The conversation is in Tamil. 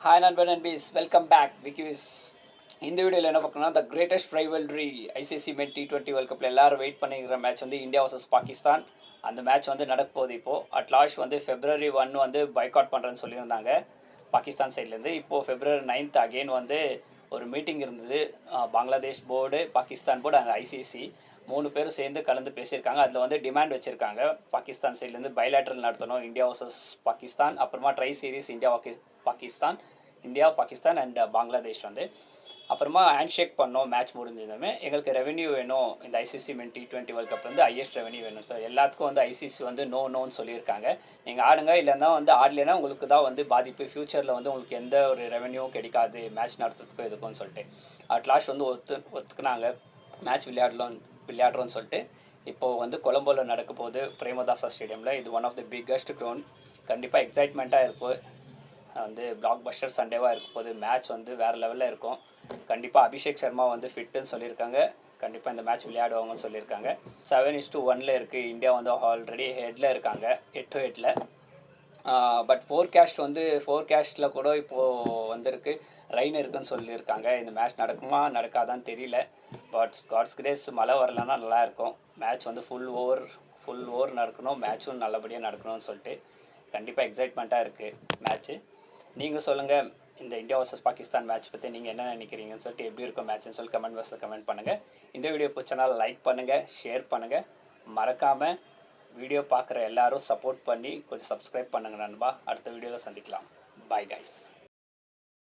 ஹாய் நண்பன் நண்பீஸ் வெல்கம் பேக் விக்யூஸ். இந்த வீடியோவில் என்ன பார்க்கணும்னா the greatest rivalry ICC men T20 world கப்பில் எல்லாரும் வெயிட் பண்ணிக்கிற மேட்ச் வந்து இந்தியா வர்சஸ் பாகிஸ்தான். அந்த மேட்ச் வந்து நடக்க போகுது. இப்போது அட்லாஸ்ட் வந்து February 1 வந்து பைக்காட் பண்ணுறேன்னு சொல்லியிருந்தாங்க பாகிஸ்தான் சைட்லேருந்து. இப்போது February 9 அகெயின் வந்து ஒரு மீட்டிங் இருந்தது. Bangladesh board, Pakistan board and ICC 3 பேரும் சேர்ந்து கலந்து பேசியிருக்காங்க. அதில் வந்து டிமாண்ட் வச்சுருக்காங்க பாகிஸ்தான் சைட்லேருந்து பைலேட்ரல் நடத்தணும் இந்தியா வர்சஸ் பாகிஸ்தான். அப்புறமா tri series Pakistan India Pakistan and Bangladesh வந்து அப்புறமா ஹேண்ட் ஷேக் பண்ணோம். மேட்ச் முடிஞ்சதுமே எங்களுக்கு ரெவென்யூ வேணும், இந்த ஐசிசி மென் T20 வேர்ல்ட் கப் வந்து ஹையஸ்ட் ரெவென்யூ வேணும் சார். எல்லாத்துக்கும் வந்து ஐசிசி வந்து நோன்னு சொல்லியிருக்காங்க. நீங்கள் ஆடுங்க, இல்லைன்னா வந்து ஆடலைன்னா உங்களுக்கு தான் வந்து பாதிப்பு. ஃப்யூச்சரில் வந்து உங்களுக்கு எந்த ஒரு ரெவென்யூவும் கிடைக்காது மேட்ச் நடத்துறதுக்கும் இதுக்கும்னு சொல்லிட்டு அட்லாஸ்ட் வந்து ஒத்துக்குனாங்க. மேட்ச் விளையாடுறோன்னு சொல்லிட்டு இப்போது வந்து கொலம்போவில் நடக்க போகுது பிரேமதாசா ஸ்டேடியமில். இது one of the biggest ground. கண்டிப்பாக எக்ஸைட்மெண்ட்டாக இருக்கும். வந்து பிளாக் பஸ்டர் சண்டேவாக இருக்கும் போது மேட்ச் வந்து வேறு லெவலில் இருக்கும். கண்டிப்பாக அபிஷேக் சர்மா வந்து ஃபிட்டுன்னு சொல்லியிருக்காங்க. கண்டிப்பாக இந்த மேட்ச் விளையாடுவாங்கன்னு சொல்லியிருக்காங்க. 7-1 இருக்குது. இந்தியா வந்து ஆல்ரெடி ஹெட்டில் இருக்காங்க, 8-8. பட் ஃபோர்காஸ்ட்டில் கூட இப்போது வந்திருக்கு, ரெயின் இருக்குன்னு சொல்லியிருக்காங்க. இந்த மேட்ச் நடக்குமா நடக்காதான்னு தெரியல. பட் காட்ஸ் கிரேஸ் மழை வரலன்னா நல்லாயிருக்கும். மேட்ச் வந்து ஃபுல் ஓவர் நடக்கணும், மேட்ச்சும் நல்லபடியாக நடக்கணும்னு சொல்லிட்டு கண்டிப்பாக எக்ஸைட்மெண்ட்டாக இருக்குது மேட்ச்சு. நீங்கள் சொல்லுங்கள், இந்த இந்தியா வர்சஸ் பாகிஸ்தான் மேட்ச் பற்றி நீங்கள் என்ன நினைக்கிறீங்கன்னு சொல்லிட்டு, எப்படி இருக்கும் மேட்ச்னு சொல்லி கமெண்ட் பாக்ஸில் கமெண்ட் பண்ணுங்கள். இந்த வீடியோ பிடிச்சனால லைக் பண்ணுங்கள், ஷேர் பண்ணுங்கள். மறக்காமல் வீடியோ பார்க்குற எல்லாரும் சப்போர்ட் பண்ணி கொஞ்சம் சப்ஸ்கிரைப் பண்ணுங்கள் நண்பா. அடுத்த வீடியோவில் சந்திக்கலாம். Bye guys.